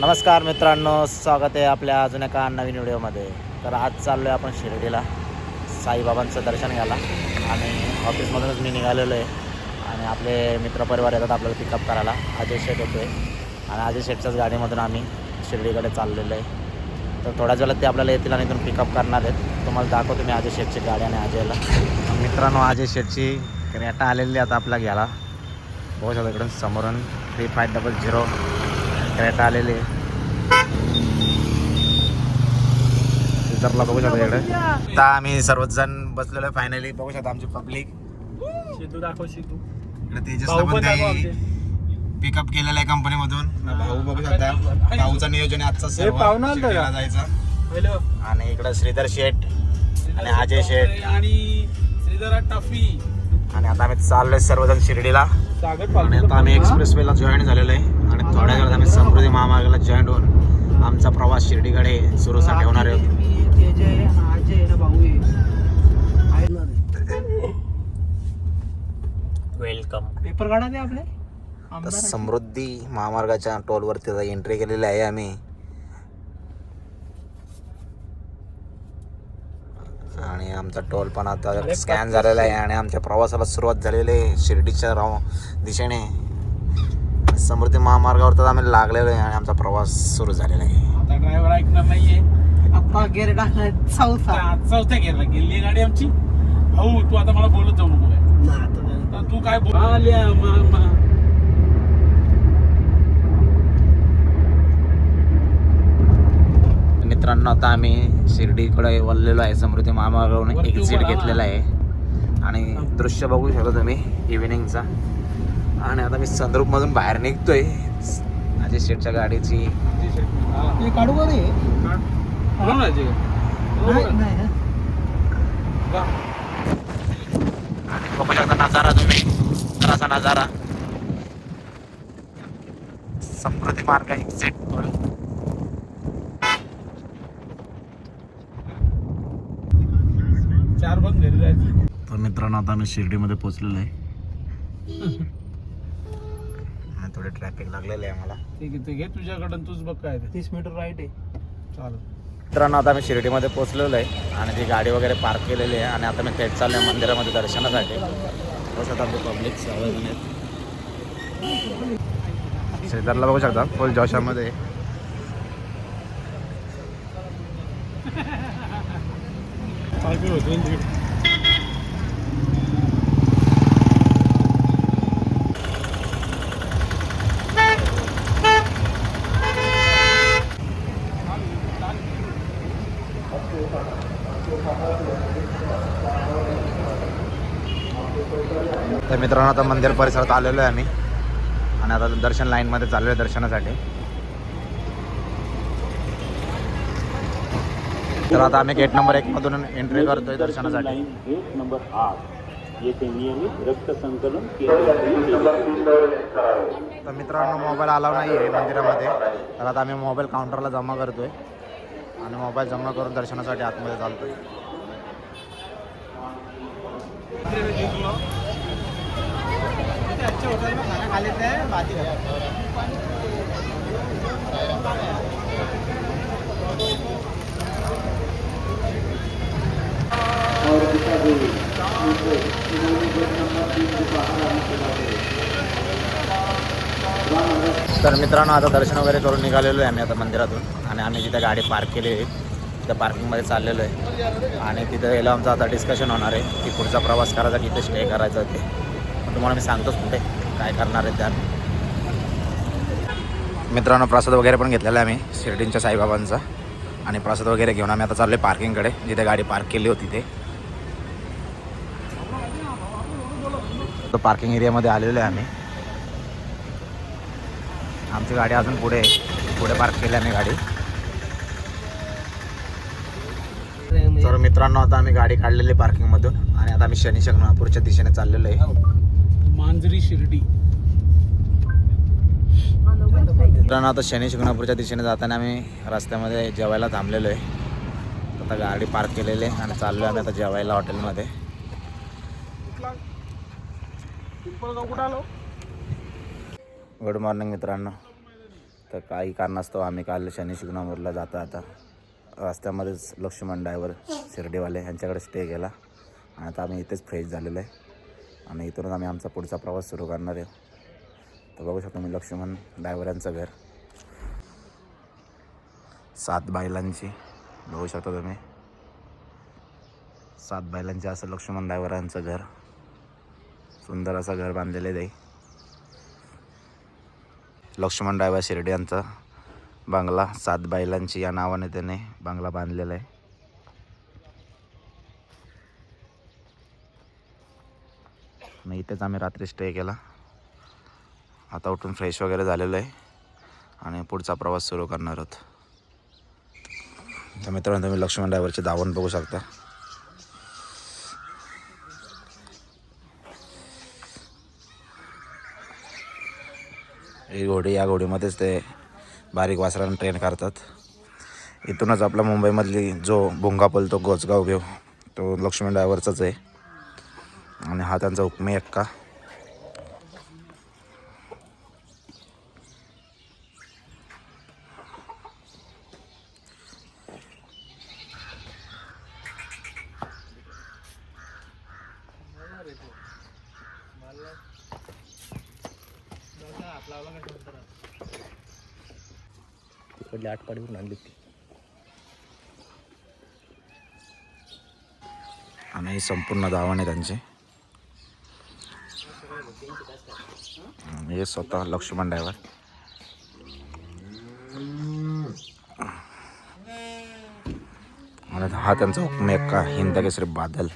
नमस्कार मित्रांनो, स्वागत आहे आपल्या अजून एका नवीन व्हिडिओमध्ये. तर आज चाललो आहे आपण शिर्डीला साईबाबांचं दर्शन घ्यायला आणि ऑफिसमधूनच मी निघालेलो आहे आणि आपले मित्रपरिवार येतात आपल्याला पिकअप करायला. अजय शेठ येतो आहे आणि अजय शेठच्याच गाडीमधून आम्ही शिर्डीकडे चाललेलो आहे. तर थोड्याच वेळात ते आपल्याला येतील आणि इथून पिकअप करणार आहेत. तुम्हाला दाखवतो मी अजय शेठची गाडी आणि अजयला. मित्रांनो, अजय शेठची क्रेटा आलेली आता आपल्या घ्यायला. बघू शकता इकडून समोरून 3500 क्रेटा आलेली आहे. सिझरला बघू शकता इकडे. आता आम्ही सर्वजण बसलेलो आहे फायनली. बघू शकता आमची पब्लिक. शेतू दाखव, शेतू इकडे तेजसला पण काही पिकअप केलेलं आहे कंपनीमधून. भाऊ बघू शकता, भाऊचं नियोजन आहे आजचा सर्व शिर्डीला जायचं. आणि इकडे श्रीधर शेठ आणि अजय शेठ आणि श्रीधर टफी. आणि आता आम्ही चाललोय सर्वजण शिर्डीला. आणि आता आम्ही एक्सप्रेसवेला जॉईन झालेलो आहे आणि थोड्या वेळात आम्ही समृद्धी महामार्गाला जॉईन होऊन आमचा प्रवास शिर्डीकडे सुरूचा ठेवणार आहोत. वेलकम. पेपर काढा ते आपले. तर समृद्धी महामार्गाच्या टोलवरती एंट्री केलेली आहे आम्ही. आणि आमचा टोल पण आता स्कॅन झालेला आहे आणि आमच्या प्रवासाला सुरुवात झालेली आहे शिर्डीच्या दिशेने. समृद्धी महामार्गावर तर आम्ही लागलेलो आहे आणि आमचा प्रवास सुरू झालेला आहे. आता ड्रायव्हर ऐकणार नाहीये. आता गेअर टाकला चौथ्या गेअरला गेली गाडी आमची. भाऊ तू आता मला बोलत जाऊ नको. तू काय बोल. मित्रांनो, आता आम्ही शिर्डीकडे वळलेलो आहे. समृद्धी महामार्गावरून एक्झिट घेतलेला आहे आणि दृश्य बघू शकता तुम्ही इव्हिनिंगचा. आणि आता मी संद्रूपमधून बाहेर निघतोय अजय शेठच्या गाडीची. काढू का नाही? बघू शकता नजारा तुम्ही, असा नजारा. समृद्धी मार्ग एक्झिट. चार बंद घरी जायचं. तर मित्रांनो, आता आम्ही शिर्डीमध्ये पोहोचलेलो आहे. थोडे ट्रॅफिक लागलेलं आहे आम्हाला. ठीक आहे, ते घे तुझ्याकडून. तूच बघ काय 30 मीटर राईट आहे. चालेल. मित्रांनो, आता आम्ही शिर्डीमध्ये पोहोचलेलो आहे आणि ती गाडी वगैरे पार्क केलेली आहे आणि आता मी थेट चाललो आहे मंदिरामध्ये दर्शनासाठी. बसत आमची पब्लिक सगळेजण आहेत. श्रीधरला बघू शकता फुल जोशामध्ये. तर मित्रांनो, आता मंदिर परिसरात आलेलो आहे आम्ही आणि आता दर्शन लाईनमध्ये चाललो आहे दर्शनासाठी. तर आता आम्ही गेट नंबर 1 मधून एंट्री करतोय दर्शनासाठी. गेट नंबर 8 येथे नियमित रक्त संकलन तर मित्रांनो, मोबाईल अलाव नाही आहे मंदिरामध्ये. तर आता आम्ही मोबाईल काउंटरला जमा करतोय आणि मोबाईल जमा करून दर्शनासाठी आतमध्ये चालतोय. तर मित्रांनो, आता दर्शन वगैरे करून निघालेलो आहे आम्ही आता मंदिरातून आणि आम्ही जिथे गाडी पार्क केली आहे त्या पार्किंगमध्ये चाललेलो आहे आणि तिथं गेलो आमचं आता डिस्कशन होणार आहे की पुढचा प्रवास करायचा, किती स्टे करायचा ते. तुम्हाला मी सांगतोच कुठे काय करणार आहे त्या. मित्रांनो, प्रसाद वगैरे पण घेतलेला आहे आम्ही शिर्डींच्या साईबाबांचा आणि प्रसाद वगैरे घेऊन आम्ही आता चाललो आहे पार्किंगकडे जिथे गाडी पार्क केली होती ते. तो पार्किंग एरियामध्ये आलेलो आहे आम्ही. आमची गाडी अजून पुढे पार्क केली आम्ही गाडी. तर मित्रांनो, आता आम्ही गाडी काढलेली पार्किंगमधून आणि आता आम्ही शनी शिंगणापूरच्या दिशेने चाललेलो आहे. मांजरी शिर्डी. मित्रांनो, आता शनी शिंगणापूरच्या दिशेने जाताना आम्ही रस्त्यामध्ये जेवायला थांबलेलो आहे. आता गाडी पार्क केलेली आहे आणि चाललो आहे आम्ही आता जेवायला हॉटेलमध्ये. पिंपळगाव कुठं आलो? गुड मॉर्निंग मित्रांनो. तर काही कारणास्तव आम्ही काल शनी शिंगणापूरला जाता आता रस्त्यामध्येच लक्ष्मण ड्रायव्हर शिर्डीवाले यांच्याकडे स्टे केला आणि आता आम्ही इथेच फ्रेश झालेलो आहे आणि इथूनच आम्ही आमचा पुढचा प्रवास सुरू करणार आहे. तर बघू शकतो मी लक्ष्मण ड्रायव्हर यांचं घर, 7 बैलांची बघू शकता तुम्ही, 7 बैलांचे असं लक्ष्मण ड्रायव्हर यांचं घर, सुंदर असं घर बांधलेलं आहे. लक्ष्मण ड्रायव्हर शिर्डी यांचा बंगला 7 बैलांची या नावाने त्याने बंगला बांधलेला आहे. आणि इथेच आम्ही रात्री स्टे केला. आता उठून फ्रेश वगैरे झालेलो आहे आणि पुढचा प्रवास सुरू करणार आहोत. तर मित्रांनो तुम्ही लक्ष्मण ड्रायव्हरचे दावण बघू शकता. ही घोडी, या घोडीमध्येच ते बारीक वासरांना ट्रेन करतात. इथूनच आपला मुंबईमधली जो भुंगा पलतो गोचगाव घेऊ तो लक्ष्मण ड्रायव्हरचाच आहे आणि हा त्यांचा हुकमी एक्का. तिकडली आटपाडीवरून आणली ती. आणि संपूर्ण धावण आहे त्यांचे. हे स्वतः लक्ष्मण ड्रायव्हर. आणि हा त्यांचा हुकमी एक्का हिंद केसरी बादल.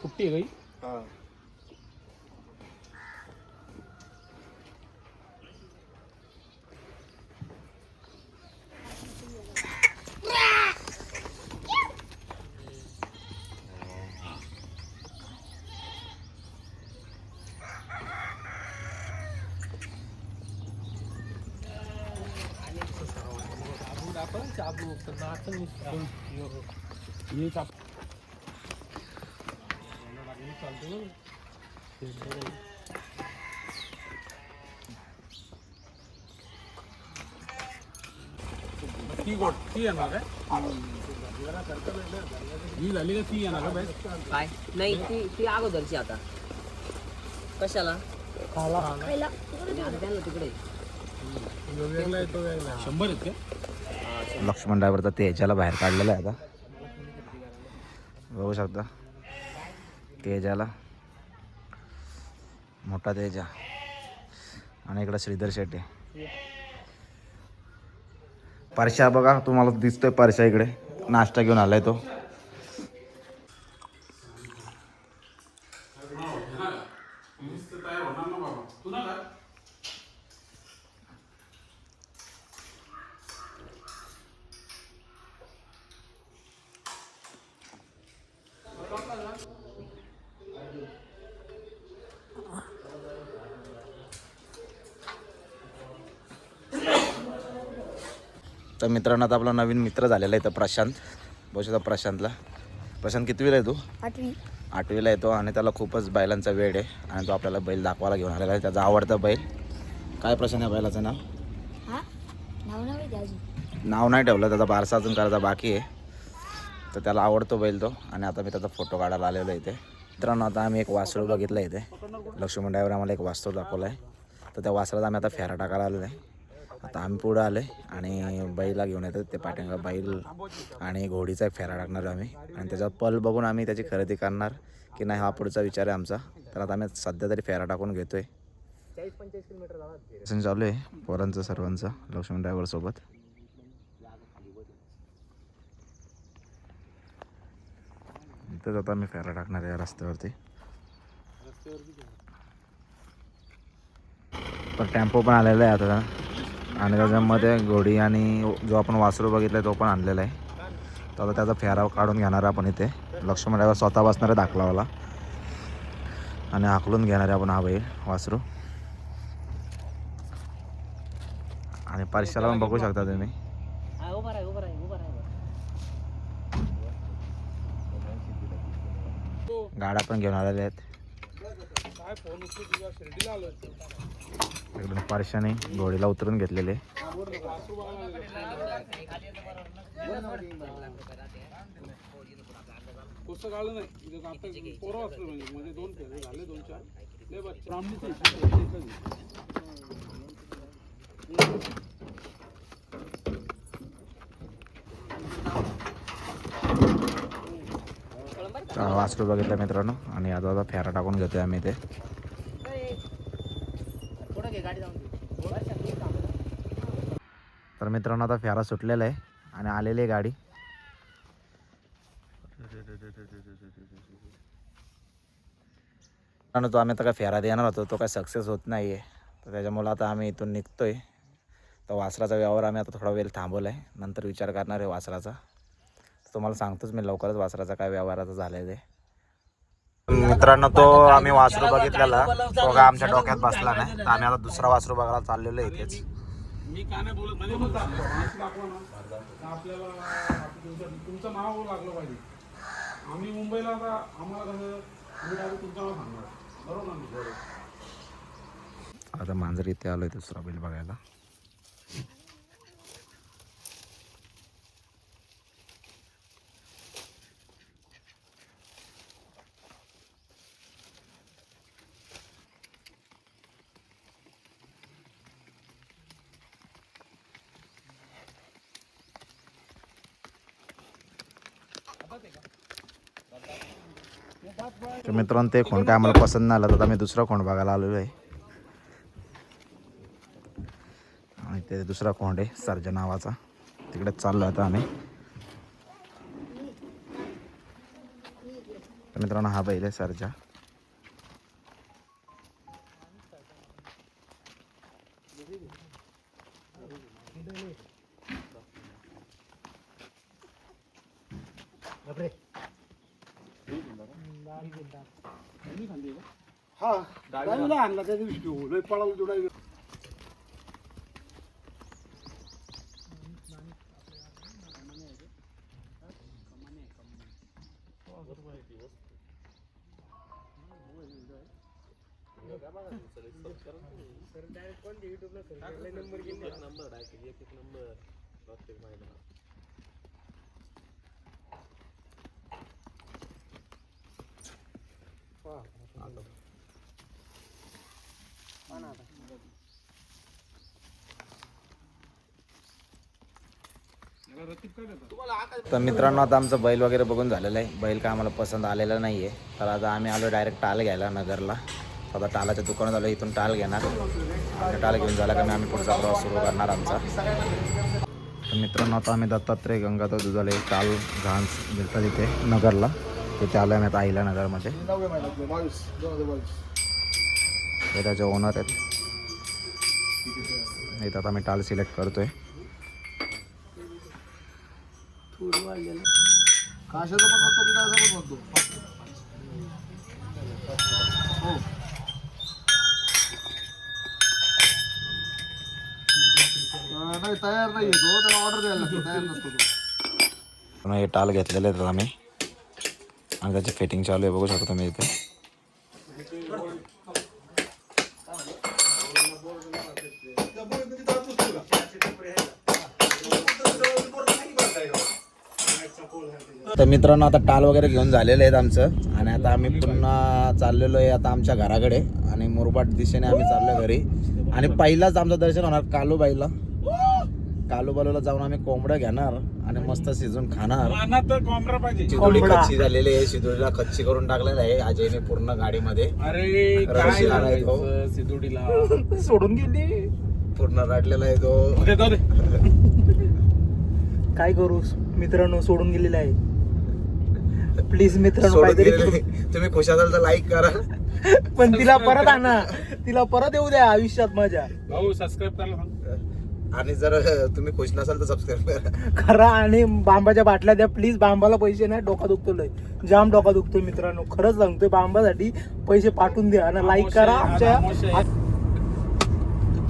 कुट्टी आहे काही. ती येणार काय ही झाली का ती येणार का काय नाही ती अगोदरची आता कशाला खायला त्यांना तिकडे 100 आहेत का. लक्ष्मण ड्रायव्हरचा तेजाला बाहेर काढलेला आहे आता बघू शकता. तेजाला मोठा तेजा आणि इकडं श्रीधर शेट्टी. परशा बघा तुम्हाला दिसतोय, परशा इकडे नाश्ता घेऊन आलाय तो. तर मित्रांनो आता आपला नवीन मित्र झालेला आहे तर प्रशांत. बघू शकता प्रशांतला. प्रशांत कितवीला आहे तू? 8वीला येतो आणि त्याला खूपच बैलांचा वेळ आहे आणि तो आपल्याला बैल दाखवायला घेऊन आलेला आहे. त्याचा आवडता बैल काय प्रशांत आहे बैलाचं नाव? नाव नाही ठेवलं, त्याचा बारसा अजून करायचा बाकी आहे. तर त्याला आवडतो बैल तो आणि आता मी त्याचा फोटो काढायला आलेलो आहे इथे. मित्रांनो आता आम्ही एक वासरू बघितलं इथे. लक्ष्मण ड्रायव्हर आम्हाला एक वासरू दाखवला आहे. तर त्या वासरात आम्ही आता फेरा टाकायला आलेलो आहे. आता आम्ही पुढं आले आणि बैला घेऊन येतात ते पाठींगा बैल आणि घोडीचा एक फेरा टाकणार आम्ही आणि त्याचा पल बघून आम्ही त्याची खरेदी करणार की नाही हा पुढचा विचार आहे आमचा. तर आता आम्ही सध्या तरी फेरा टाकून घेतोय. 40-45 किलोमीटर चालू आहे पोरांचं सर्वांचं लक्ष्मण ड्रायव्हर सोबत. इथंच आता आम्ही फेरा टाकणार आहे रस्त्यावरती. पण टेम्पो पण आलेला आहे आता आणि त्याच्यामध्ये घोडी आणि जो आपण वासरू बघितला आहे तो पण आणलेला आहे. तर आता त्याचा फेरा काढून घेणार आपण इथे. लक्ष्मण ड्रायव्हर स्वतः बसणार आहे दाखलावाला आणि हाकलून घेणार आहे आपण हा बैल वासरू. आणि परशाला पण बघू शकता तुम्ही. उभा राहा उभा राहा उभा राहा गाड्या पण घेऊन आलेल्या आहेत. काय फोन उचलू तुझ्या शिर्डीला आलोय. एकदम पारशाने घोडीला उतरून घेतलेले. कसं काढलं नाही इथं आता पोरं असलं म्हणजे 2 फेरे झाले 2-4 लय बच्चा आमनीच आहे. वासरू बघितलं मित्रांनो आणि आता फेरा टाकून घेतोय आम्ही ते. तर मित्रांनो आता फेरा सुटलेला आहे आणि आलेली आहे गाडी. तो आम्ही आता काय फेरा देणार होतो तो काय सक्सेस होत नाही आहे, तर त्याच्यामुळे आता आम्ही इथून निघतोय. तर वासराचा व्यवहार आम्ही आता थोडा वेळ थांबवला आहे, नंतर विचार करणार आहे वासराचा. तर तुम्हाला सांगतोच मी लवकरच वासराचा काय व्यवहाराचा झालेला आहे. मित्रांनो तो आम्ही वासरू बघितलेला तो काय आमच्या डोक्यात बसला नाही, तर आम्ही आता दुसरा वासरू बघायला चाललेलो आहे इथेच. मी काय नाही बोलत म्हणजे बोलतो आपल्याला तुमचं नाव लागलं पाहिजे. आम्ही मुंबईला आता आम्हाला कसं तुमचं नाव सांगणार बरोबर ना. आता मांजर इथे आलोय दुसरा बैल बघायला. तर मित्रांनो ते खोंड काय आम्हाला पसंत नाही आलं, तर आम्ही दुसरा खोंड बघायला आलेलो आहे. आणि ते दुसरा खोंड आहे सर्जा नावाचा, तिकडे चाललो आता आम्ही. तर मित्रांनो हा बैल आहे सर्जा. हा डावीला आणला त्या दिवशी लय पळाला तो डावी. तर मित्रांनो आता आमचं बैल वगैरे बघून झालेलं आहे. बैल काय आम्हाला पसंत आलेला नाही आहे, तर आता आम्ही आलो डायरेक्ट टाल घ्यायला नगरला. आता टालाच्या दुकानात आलो, इथून टाल घेणार आणि टाल घेऊन झाला का मी आम्ही पुढचा प्रवास सुरू करणार आमचा. तर मित्रांनो आता आम्ही दत्तात्रय गंगाधर दुधाले टाल घाण भेटतात तिथे नगरला, तिथे आलो आम्ही आता आईला नगरमध्ये. हे त्याचे ओनर आहेत. इथं आता आम्ही टाल सिलेक्ट करतोय. काशाचा पण म्हणतो मी काशाचा पण म्हणतो. नाही तयार नाही येतो, त्याला ऑर्डर द्यायला लागतो, तयार नसतो तो. हे टाल घेतलेले आहेत आम्ही आणि त्याची फिटिंग चालू आहे, बघू शकतो तुम्ही इथे. तर मित्रांनो आता टाल वगैरे घेऊन झालेले आहेत आमचं आणि आता आम्ही पुन्हा चाललेलो आहे आता आमच्या घराकडे आणि मुरबाड दिशेने आम्ही चाललो घरी. आणि पहिलाच आमचं दर्शन होणार कालूबाईला. कालूबाईला जाऊन आम्ही कोंबडं घेणार आणि मस्त शिजून खाणार. शिदोडी खच्ची झालेली आहे, शिदोडीला खच्ची करून टाकलेलं आहे अजयने पूर्ण गाडीमध्ये. अरे काय सिदोडीला सोडून गेली, पूर्ण रडलेला आहे तो. काय करू मित्रांनो, सोडून गेलेला आहे. प्लीज मित्रांनो सोडून काहीतरी गेलेले. तुम्ही खुश असाल तर लाईक करा, पण तिला परत आणा, तिला परत येऊ द्या आयुष्यात माझ्या. भाऊ सबस्क्राईब करायला सांग. आणि जर तुम्ही खुश नसाल तर सबस्क्राईब करा. खरा आणि बांबाच्या बाटल्या द्या प्लीज. बांबाला पैसे नाही, डोका दुखतो लय, जाम डोका दुखतोय मित्रांनो, खरंच सांगतोय. बांबासाठी पैसे पाठवून द्या आणि लाईक करा आमच्या.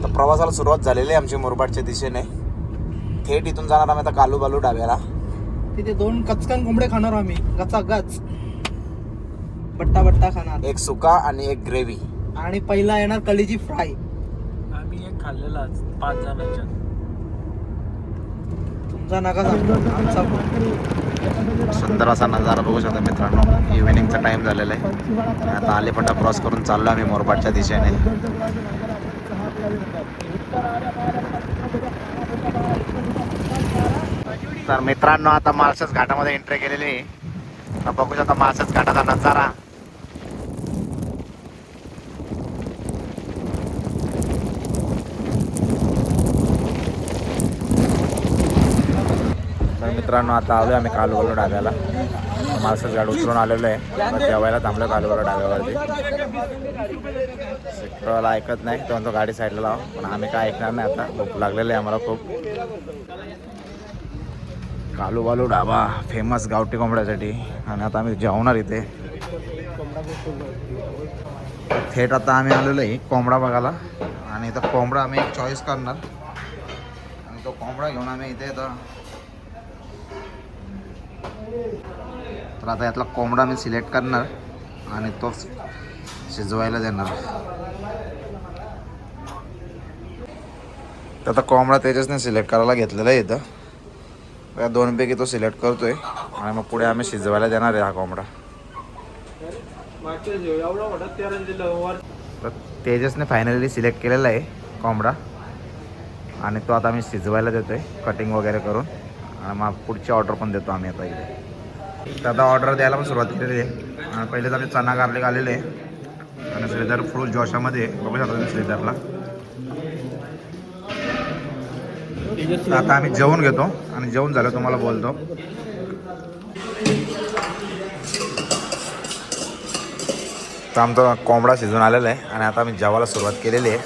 तर प्रवासाला सुरुवात झालेली आहे आमची मुरबाडच्या दिशेने. थेट इथून जाणार आम्ही आता कालू बालू डाब्याला. तिथे 2 कचकन कोंबडे खाणार आम्ही, गचा गच, बट्टा बट्टा खाणार. एक सुका आणि एक ग्रेव्ही. आणि पहिला येणार कलेजी फ्राय. आम्ही एक खाल्लेलाच 5 जणांच्या. तुमचा नका सांगू, आमचा सुंदर असा नजारा बघू शकता मित्रांनो. इव्हिनिंगचा टाइम झालेला आहे आणि आता आलेपट्टा क्रॉस करून चाललो आम्ही मोरपाटच्या दिशेने. तर मित्रांनो आता माळशेज घाटामध्ये एंट्री केलेली आहे. आता बघू शकता माळशेज घाटाचा नजारा. तर मित्रांनो आता आलोय आम्ही कालूबालू डाब्याला. माळशेज घाट उतरून आलेलो आहे. आता जेवायला थांबलो कालूबालू डाब्यावरती. सिक्टरवाला ऐकत नाही, तो म्हणतो गाडी साईडला लावा, पण आम्ही काय ऐकणार नाही. आता भूक लागलेली आहे आम्हाला खूप. कालूबालू ढाबा फेमस गावठी कोंबड्यासाठी. आणि आता आम्ही जेवणार इथे. थेट आता आम्ही आलेलो आहे कोंबडा बघायला. आणि इथं कोंबडा आम्ही एक चॉईस करणार आणि तो कोंबडा घेऊन आम्ही इथे येतो. तर आता यातला कोंबडा मी सिलेक्ट करणार आणि तो शिजवायला देणार. तर आता कोंबडा तेजसने सिलेक्ट करायला घेतलेला आहे इथं. या 2पैकी तो सिलेक्ट करतोय आणि मग पुढे आम्ही शिजवायला देणार आहे हा कोंबडा. तर तेजसने फायनली सिलेक्ट केलेला आहे कोंबडा आणि तो आता आम्ही शिजवायला देतोय कटिंग वगैरे करून. आणि मग पुढची ऑर्डर पण देतो आम्ही आता इथे. तर आता ऑर्डर द्यायला पण सुरुवात केलेली आहे. आणि पहिलेच आम्ही चना गार्लिक आलेले आहे आणि श्रीधर फुल जोशामध्ये बघू शकता तुम्ही श्रीधरला. तर आता आम्ही जेवून घेतो आणि जेवून झालं तुम्हाला बोलतो. तर आमचा कोंबडा शिजून आलेला आहे आणि आता आम्ही जेवायला सुरुवात केलेली आहे.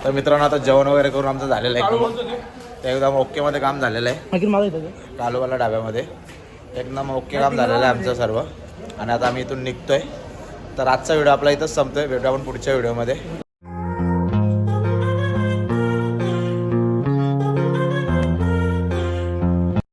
तर मित्रांनो आता जेवण वगैरे करून आमचं झालेलं आहे. ते एकदम ओकेमध्ये काम झालेलं आहे कालूबाला ढाब्यामध्ये. एकदम ओके काम झालेलं आहे आमचं सर्व. आणि आता आम्ही इथून निघतोय. तर आजचा व्हिडिओ आपला इथंच संपतोय. भेटू आपण पुढच्या व्हिडिओमध्ये.